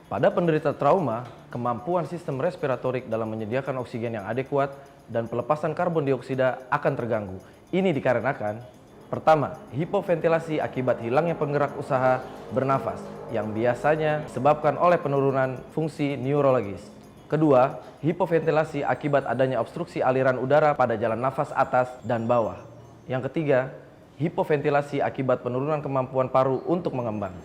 Pada penderita trauma, kemampuan sistem respiratorik dalam menyediakan oksigen yang adekuat dan pelepasan karbon dioksida akan terganggu. Ini dikarenakan, pertama, hipoventilasi akibat hilangnya penggerak usaha bernafas yang biasanya disebabkan oleh penurunan fungsi neurologis. Kedua, hipoventilasi akibat adanya obstruksi aliran udara pada jalan nafas atas dan bawah. Yang ketiga, hipoventilasi akibat penurunan kemampuan paru untuk mengembang.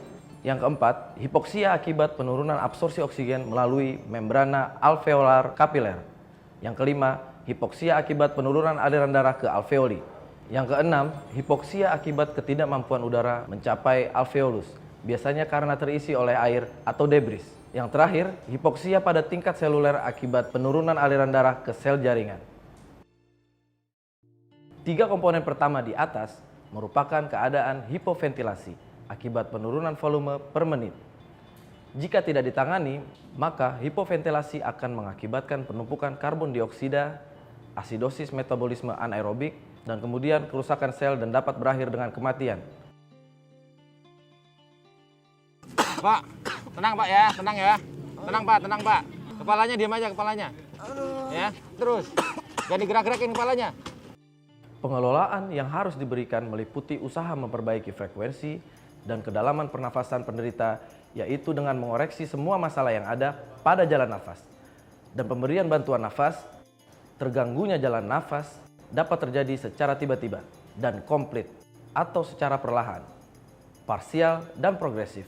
Yang keempat, hipoksia akibat penurunan absorpsi oksigen melalui membrana alveolar kapiler. Yang kelima, hipoksia akibat penurunan aliran darah ke alveoli. Yang keenam, hipoksia akibat ketidakmampuan udara mencapai alveolus, biasanya karena terisi oleh air atau debris. Yang terakhir, hipoksia pada tingkat seluler akibat penurunan aliran darah ke sel jaringan. Tiga komponen pertama di atas merupakan keadaan hipoventilasi akibat penurunan volume per menit. Jika tidak ditangani, maka hipoventilasi akan mengakibatkan penumpukan karbon dioksida, asidosis metabolisme anaerobik, dan kemudian kerusakan sel dan dapat berakhir dengan kematian. Pak, tenang Pak ya, tenang ya. Tenang Pak, tenang Pak. Kepalanya diam aja, kepalanya. Ya, terus. Jangan digerak-gerakin kepalanya. Pengelolaan yang harus diberikan meliputi usaha memperbaiki frekuensi dan kedalaman pernafasan penderita, yaitu dengan mengoreksi semua masalah yang ada pada jalan nafas. Dan pemberian bantuan nafas, terganggunya jalan nafas dapat terjadi secara tiba-tiba dan komplit atau secara perlahan, parsial dan progresif.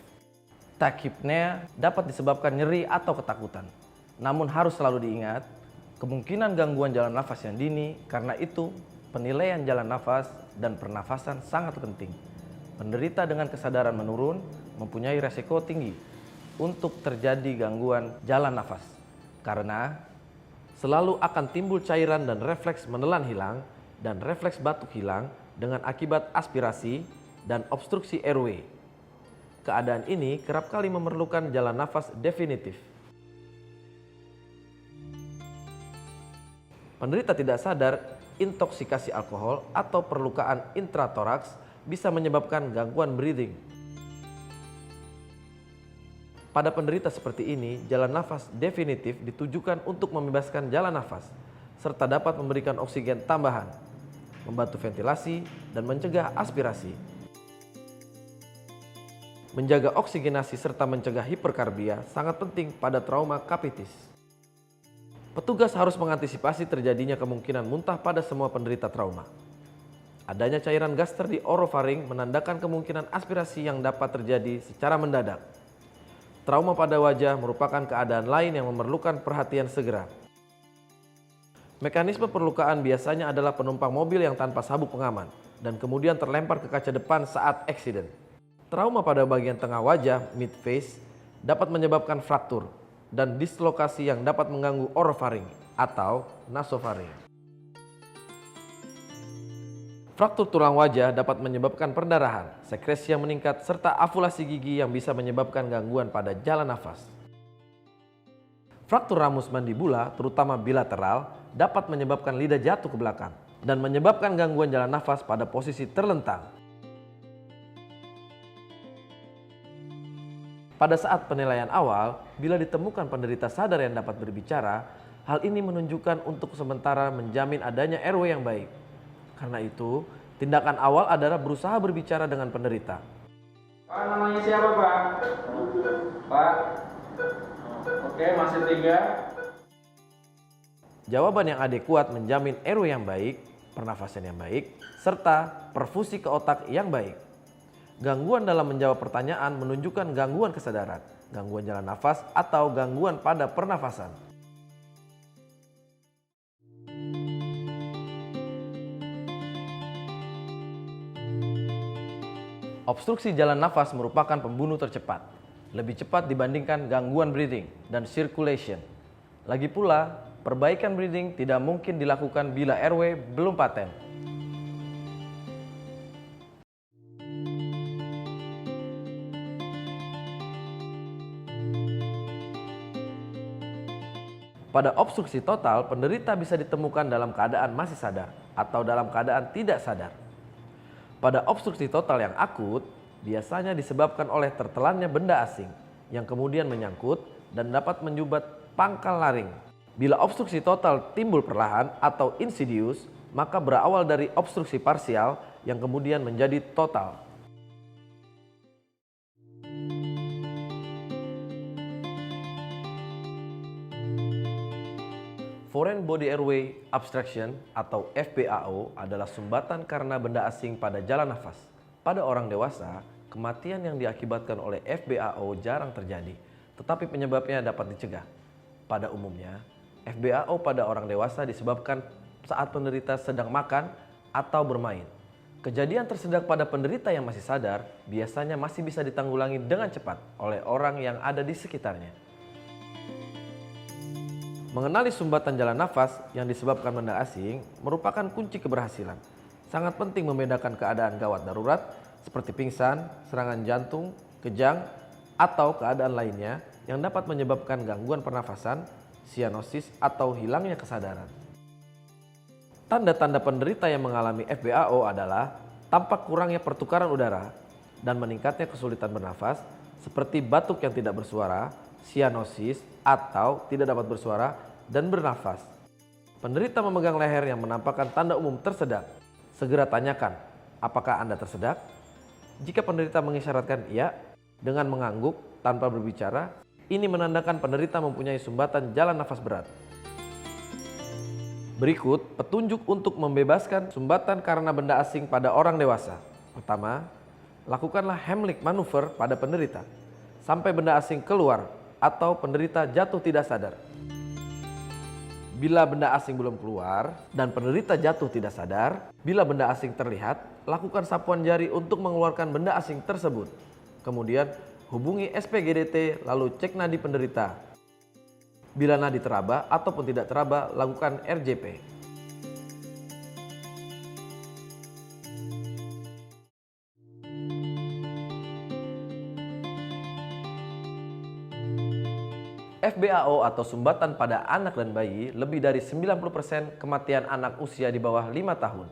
Tachypnea dapat disebabkan nyeri atau ketakutan. Namun harus selalu diingat, kemungkinan gangguan jalan nafas yang dini, karena itu penilaian jalan nafas dan pernafasan sangat penting. Penderita dengan kesadaran menurun mempunyai resiko tinggi untuk terjadi gangguan jalan nafas karena selalu akan timbul cairan dan refleks menelan hilang dan refleks batuk hilang dengan akibat aspirasi dan obstruksi airway. Keadaan ini kerap kali memerlukan jalan nafas definitif. Penderita tidak sadar intoksikasi alkohol atau perlukaan intratoraks bisa menyebabkan gangguan breathing. Pada penderita seperti ini, jalan nafas definitif ditujukan untuk membebaskan jalan nafas, serta dapat memberikan oksigen tambahan, membantu ventilasi, dan mencegah aspirasi. Menjaga oksigenasi serta mencegah hiperkarbia sangat penting pada trauma kapitis. Petugas harus mengantisipasi terjadinya kemungkinan muntah pada semua penderita trauma. Adanya cairan gaster di orofaring menandakan kemungkinan aspirasi yang dapat terjadi secara mendadak. Trauma pada wajah merupakan keadaan lain yang memerlukan perhatian segera. Mekanisme perlukaan biasanya adalah penumpang mobil yang tanpa sabuk pengaman dan kemudian terlempar ke kaca depan saat eksiden. Trauma pada bagian tengah wajah (mid-face) dapat menyebabkan fraktur dan dislokasi yang dapat mengganggu orofaring atau nasofaring. Fraktur tulang wajah dapat menyebabkan perdarahan, sekresi yang meningkat, serta afulasi gigi yang bisa menyebabkan gangguan pada jalan nafas. Fraktur ramus mandibula, terutama bilateral, dapat menyebabkan lidah jatuh ke belakang dan menyebabkan gangguan jalan nafas pada posisi terlentang. Pada saat penilaian awal, bila ditemukan penderita sadar yang dapat berbicara, hal ini menunjukkan untuk sementara menjamin adanya airway yang baik. Karena itu, tindakan awal adalah berusaha berbicara dengan penderita. Pak, namanya siapa Pak? Pak? Oke, masih 3. Jawaban yang adekuat menjamin airway yang baik, pernafasan yang baik, serta perfusi ke otak yang baik. Gangguan dalam menjawab pertanyaan menunjukkan gangguan kesadaran, gangguan jalan nafas, atau gangguan pada pernafasan. Obstruksi jalan nafas merupakan pembunuh tercepat, lebih cepat dibandingkan gangguan breathing dan circulation. Lagi pula, perbaikan breathing tidak mungkin dilakukan bila airway belum paten. Pada obstruksi total, penderita bisa ditemukan dalam keadaan masih sadar atau dalam keadaan tidak sadar. Pada obstruksi total yang akut, biasanya disebabkan oleh tertelannya benda asing, yang kemudian menyangkut dan dapat menyumbat pangkal laring. Bila obstruksi total timbul perlahan atau insidius, maka berawal dari obstruksi parsial yang kemudian menjadi total. Foreign Body Airway Obstruction atau FBAO adalah sumbatan karena benda asing pada jalan nafas. Pada orang dewasa, kematian yang diakibatkan oleh FBAO jarang terjadi, tetapi penyebabnya dapat dicegah. Pada umumnya, FBAO pada orang dewasa disebabkan saat penderita sedang makan atau bermain. Kejadian tersedak pada penderita yang masih sadar biasanya masih bisa ditanggulangi dengan cepat oleh orang yang ada di sekitarnya. Mengenali sumbatan jalan nafas yang disebabkan benda asing merupakan kunci keberhasilan. Sangat penting membedakan keadaan gawat darurat seperti pingsan, serangan jantung, kejang, atau keadaan lainnya yang dapat menyebabkan gangguan pernafasan, sianosis, atau hilangnya kesadaran. Tanda-tanda penderita yang mengalami FBAO adalah tampak kurangnya pertukaran udara dan meningkatnya kesulitan bernafas seperti batuk yang tidak bersuara, sianosis, atau tidak dapat bersuara dan bernafas. Penderita memegang leher yang menampakkan tanda umum tersedak. Segera tanyakan, apakah Anda tersedak? Jika penderita mengisyaratkan iya dengan mengangguk tanpa berbicara, ini menandakan penderita mempunyai sumbatan jalan nafas berat. Berikut petunjuk untuk membebaskan sumbatan karena benda asing pada orang dewasa. Pertama, lakukanlah Heimlich maneuver pada penderita sampai benda asing keluar atau penderita jatuh tidak sadar. Bila benda asing belum keluar dan penderita jatuh tidak sadar, bila benda asing terlihat, lakukan sapuan jari untuk mengeluarkan benda asing tersebut. Kemudian hubungi SPGDT lalu cek nadi penderita. Bila nadi teraba ataupun tidak teraba, lakukan RJP. FBAO atau sumbatan pada anak dan bayi, lebih dari 90% kematian anak usia di bawah 5 tahun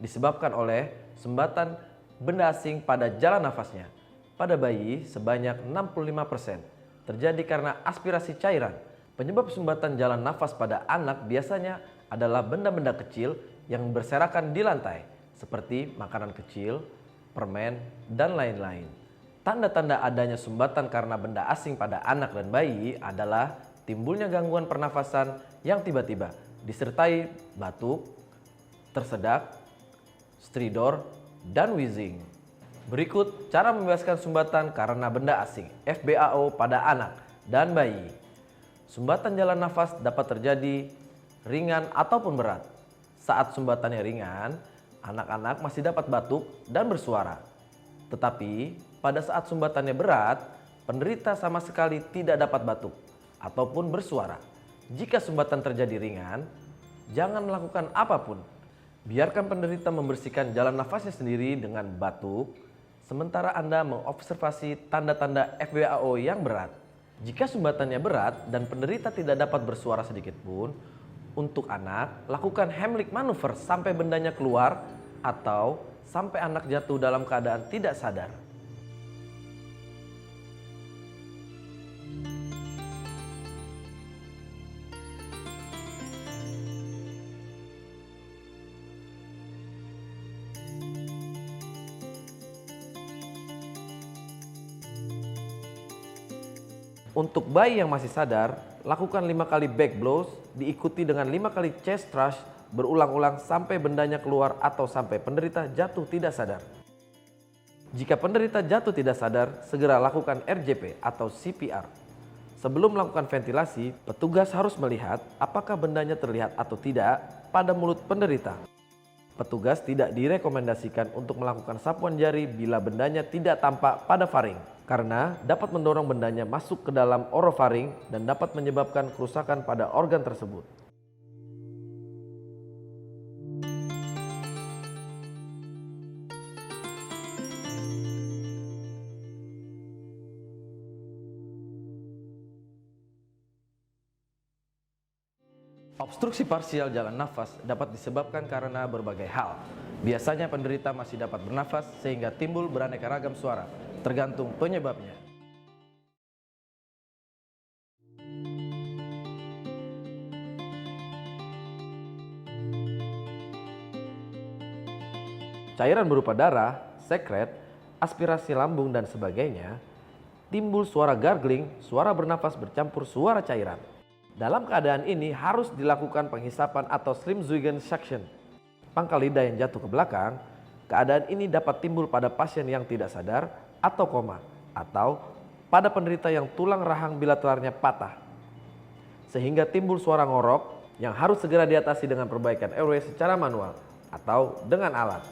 disebabkan oleh sumbatan benda asing pada jalan nafasnya. Pada bayi sebanyak 65% terjadi karena aspirasi cairan. Penyebab sumbatan jalan nafas pada anak biasanya adalah benda-benda kecil yang berserakan di lantai seperti makanan kecil, permen, dan lain-lain. Tanda-tanda adanya sumbatan karena benda asing pada anak dan bayi adalah timbulnya gangguan pernafasan yang tiba-tiba disertai batuk, tersedak, stridor, dan wheezing. Berikut cara membebaskan sumbatan karena benda asing FBAO pada anak dan bayi. Sumbatan jalan nafas dapat terjadi ringan ataupun berat. Saat sumbatannya ringan, anak-anak masih dapat batuk dan bersuara. Tetapi pada saat sumbatannya berat, penderita sama sekali tidak dapat batuk ataupun bersuara. Jika sumbatan terjadi ringan, jangan melakukan apapun. Biarkan penderita membersihkan jalan nafasnya sendiri dengan batuk, sementara Anda mengobservasi tanda-tanda FBAO yang berat. Jika sumbatannya berat dan penderita tidak dapat bersuara sedikit pun, untuk anak, lakukan Heimlich maneuver sampai bendanya keluar atau sampai anak jatuh dalam keadaan tidak sadar. Untuk bayi yang masih sadar, lakukan 5 kali back blows diikuti dengan 5 kali chest thrust berulang-ulang sampai bendanya keluar atau sampai penderita jatuh tidak sadar. Jika penderita jatuh tidak sadar, segera lakukan RJP atau CPR. Sebelum melakukan ventilasi, petugas harus melihat apakah bendanya terlihat atau tidak pada mulut penderita. Petugas tidak direkomendasikan untuk melakukan sapuan jari bila bendanya tidak tampak pada faring, karena dapat mendorong bendanya masuk ke dalam orofaring dan dapat menyebabkan kerusakan pada organ tersebut. Obstruksi parsial jalan nafas dapat disebabkan karena berbagai hal. Biasanya penderita masih dapat bernafas sehingga timbul beraneka ragam suara, tergantung penyebabnya. cairan berupa darah, sekret, aspirasi lambung dan sebagainya, timbul suara gargling, suara bernafas bercampur suara cairan. Dalam keadaan ini harus dilakukan penghisapan atau Schlimm-Zeugen suction. Pangkal lidah yang jatuh ke belakang, keadaan ini dapat timbul pada pasien yang tidak sadar atau koma, atau pada penderita yang tulang rahang bilateralnya patah. Sehingga timbul suara ngorok yang harus segera diatasi dengan perbaikan airway secara manual atau dengan alat.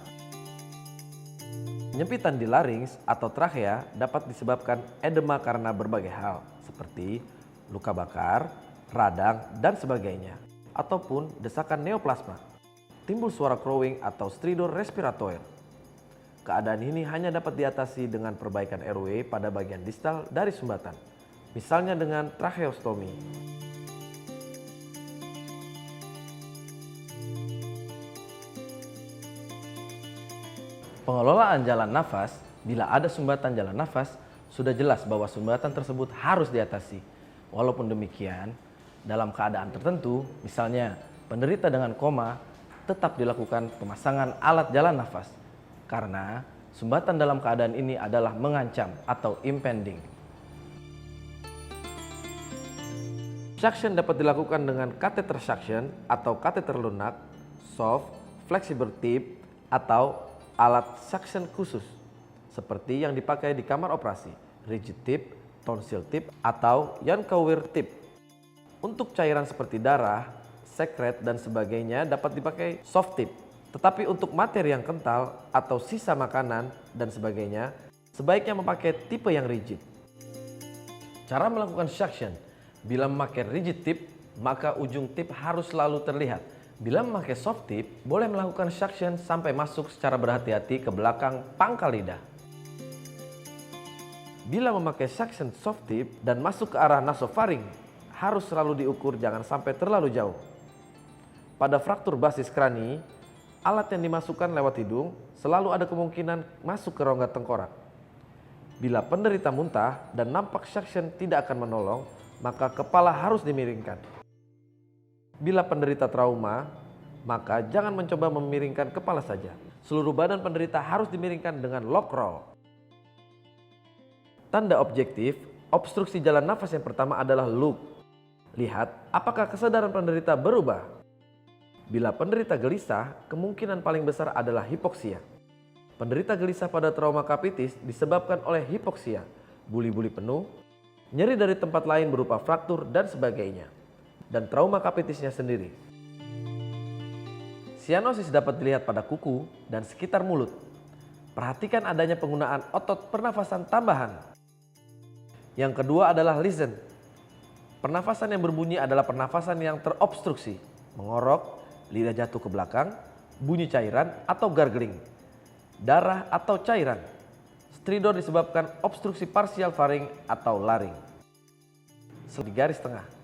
Penyempitan di larynx atau trachea dapat disebabkan edema karena berbagai hal seperti luka bakar, radang, dan sebagainya, ataupun desakan neoplasma. Timbul suara crowing atau stridor respiratoir. Keadaan ini hanya dapat diatasi dengan perbaikan airway pada bagian distal dari sumbatan, misalnya dengan tracheostomi. Pengelolaan jalan nafas, bila ada sumbatan jalan nafas, sudah jelas bahwa sumbatan tersebut harus diatasi. Walaupun demikian, dalam keadaan tertentu, misalnya penderita dengan koma, tetap dilakukan pemasangan alat jalan nafas. Karena sumbatan dalam keadaan ini adalah mengancam atau impending. Suction dapat dilakukan dengan catheter suction atau kateter lunak, soft, flexible tip, atau alat suction khusus seperti yang dipakai di kamar operasi, rigid tip, tonsil tip, atau Yankauer tip. Untuk cairan seperti darah, sekret, dan sebagainya dapat dipakai soft tip. Tetapi untuk materi yang kental atau sisa makanan dan sebagainya, sebaiknya memakai tipe yang rigid. Cara melakukan suction, bila memakai rigid tip, maka ujung tip harus selalu terlihat. Bila memakai soft tip, boleh melakukan suction sampai masuk secara berhati-hati ke belakang pangkal lidah. Bila memakai suction soft tip dan masuk ke arah nasofaring, harus selalu diukur jangan sampai terlalu jauh. Pada fraktur basis krani, alat yang dimasukkan lewat hidung selalu ada kemungkinan masuk ke rongga tengkorak. Bila penderita muntah dan nampak suction tidak akan menolong, maka kepala harus dimiringkan. Bila penderita trauma, maka jangan mencoba memiringkan kepala saja. Seluruh badan penderita harus dimiringkan dengan lock roll. Tanda objektif, obstruksi jalan nafas yang pertama adalah look. Lihat apakah kesadaran penderita berubah. Bila penderita gelisah, kemungkinan paling besar adalah hipoksia. Penderita gelisah pada trauma kapitis disebabkan oleh hipoksia, buli-buli penuh, nyeri dari tempat lain berupa fraktur dan sebagainya, dan trauma kapitisnya sendiri. Sianosis dapat dilihat pada kuku dan sekitar mulut. Perhatikan adanya penggunaan otot pernafasan tambahan. Yang kedua adalah listen. Pernafasan yang berbunyi adalah pernafasan yang terobstruksi, mengorok, lidah jatuh ke belakang, bunyi cairan atau gargling, darah atau cairan. Stridor disebabkan obstruksi parsial faring atau laring. Di garis tengah.